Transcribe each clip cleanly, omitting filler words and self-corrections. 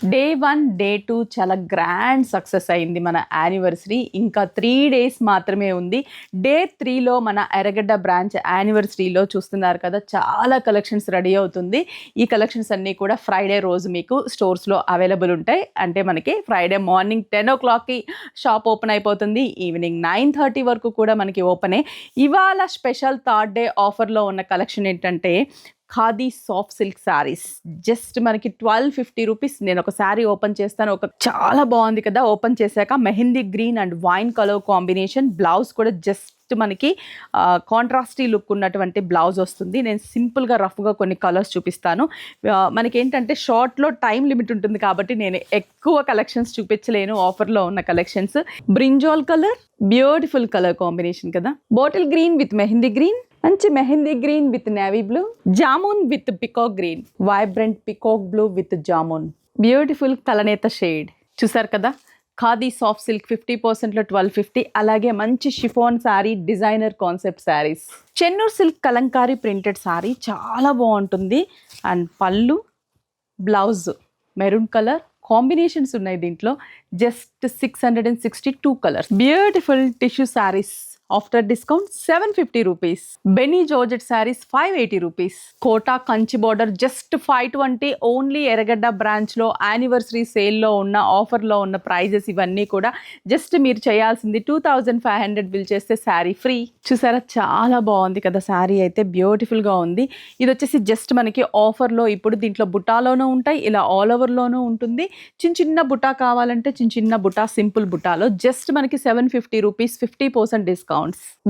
Day 1, day 2 చాలా grand success అయింది మన యానివర్సరీ. ఇంకా 3 డేస్ మాత్రమే ఉంది. డే 3లో మన ఎర్రగడ్డ బ్రాంచ్ యానివర్సరీలో చూస్తున్నారు కదా, చాలా కలెక్షన్స్ రెడీ అవుతుంది. ఈ కలెక్షన్స్ అన్నీ కూడా ఫ్రైడే రోజు మీకు స్టోర్స్లో అవైలబుల్ ఉంటాయి. అంటే మనకి ఫ్రైడే మార్నింగ్ 10 o'clockకి షాప్ ఓపెన్ అయిపోతుంది. ఈవినింగ్ 9:30 వరకు కూడా మనకి ఓపెనే. ఇవాళ స్పెషల్ థర్డ్ డే ఆఫర్లో ఉన్న కలెక్షన్ ఏంటంటే khadi soft silk saris. Just మనకి 1250 రూపీస్. నేను ఒక శారీ ఓపెన్ చేస్తాను. చాలా బాగుంది కదా. ఓపెన్ చేశాక mehndi green and wine colour combination. Blouse కూడా జస్ట్ మనకి కాంట్రాస్టీ లుక్ ఉన్నటువంటి బ్లౌజ్ వస్తుంది. నేను సింపుల్గా రఫ్గా కొన్ని కలర్స్ చూపిస్తాను. మనకి ఏంటంటే షార్ట్లో టైం లిమిట్ ఉంటుంది కాబట్టి నేను ఎక్కువ కలెక్షన్స్ చూపించలేను. ఆఫర్లో ఉన్న collections. Brinjal colour, beautiful colour combination కదా. Bottle green with mehendi green, మంచి mehendi green with navy blue, jamun with peacock green, vibrant peacock blue with jamun, beautiful కలనేత షేడ్. చూసారు కదా, ఖాదీ సాఫ్ట్ సిల్క్ 50%లో 1250. అలాగే మంచి chiffon sari, designer concept saris. Chennur silk kalamkari printed sari చాలా బాగుంటుంది. అండ్ పళ్ళు, బ్లౌజ్ మెరూన్ కలర్ కాంబినేషన్స్ ఉన్నాయి దీంట్లో. Just 662 colours. Beautiful tissue saris after discount 750 rupees. బెనీ georgette saris 580 rupees. Kota Kanchi border just 520. Only Erragadda బ్రాంచ్లో యానివర్సరీ సేల్లో ఉన్న ఆఫర్లో ఉన్న ప్రైజెస్ ఇవన్నీ కూడా. జస్ట్ మీరు చేయాల్సింది 2500 బిల్ చేస్తే శారీ ఫ్రీ. చూసారా, చాలా బాగుంది కదా శారీ అయితే. బ్యూటిఫుల్గా ఉంది. ఇది వచ్చేసి జస్ట్ మనకి ఆఫర్లో ఇప్పుడు దీంట్లో బుటాలోనూ ఉంటాయి, ఇలా ఆల్ ఓవర్లోనూ ఉంటుంది. చిన్న బుటా కావాలంటే చిన్న బుటా, సింపుల్ బుటాలో జస్ట్ మనకి 750 రూపీస్, 50% డిస్కౌంట్.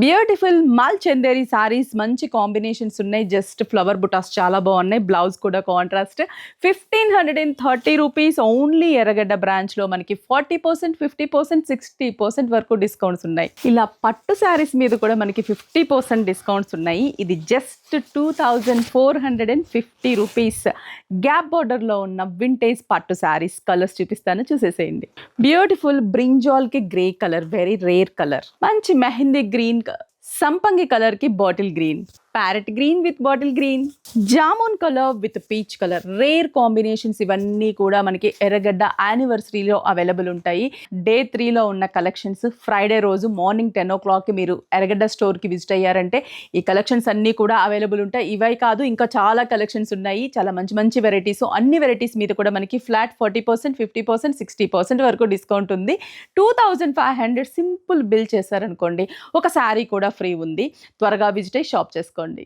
బ్యూటిఫుల్ మల్ చందేరి సారీస్, మంచి కాంబినేషన్స్ ఉన్నాయి. జస్ట్ ఫ్లవర్ బుటాస్ చాలా బాగున్నాయి. బ్లౌజ్ కూడా కాంట్రాస్ట్. 1530 రూపీస్. ఓన్లీ ఎర్రగడ్డ బ్రాంచ్ లో మనకి 40%, 50%, 60% వరకు డిస్కౌంట్స్ ఉన్నాయి. ఇలా పట్టు శారీస్ మీద కూడా మనకి 50% డిస్కౌంట్స్ ఉన్నాయి. ఇది జస్ట్ 2450 రూపీస్. గ్యాప్ బార్డర్ లో ఉన్న వింటేజ్ పట్టు శారీస్. కలర్స్ చూపిస్తాను, చూసేసేయండి. బ్యూటిఫుల్ బ్రింజాల్ కి grey colour, very rare colour. మంచి మెహందీ గ్రీన్, సంపంగి కలర్ కి bottle green, parrot green with bottle green, jamun colour with peach colour. Rare combinations ఇవన్నీ కూడా మనకి ఎర్రగడ్డ యానివర్సరీలో అవైలబుల్ ఉంటాయి. డే 3లో ఉన్న కలెక్షన్స్. ఫ్రైడే రోజు మార్నింగ్ 10 o'clockకి మీరు ఎర్రగడ్డ స్టోర్కి విజిట్ అయ్యారంటే ఈ కలెక్షన్స్ అన్నీ కూడా అవైలబుల్ ఉంటాయి. ఇవే కాదు, ఇంకా చాలా కలెక్షన్స్ ఉన్నాయి. చాలా మంచి మంచి వెరైటీస్. అన్ని వెరైటీస్ మీద కూడా మనకి ఫ్లాట్ 40%, 50%, 60% వరకు డిస్కౌంట్ ఉంది. 2500 సింపుల్ బిల్ చేశారనుకోండి, ఒక శారీ కూడా ఫ్రీ ఉంది. త్వరగా విజిట్ అయ్యి షాప్ చేసుకోండి.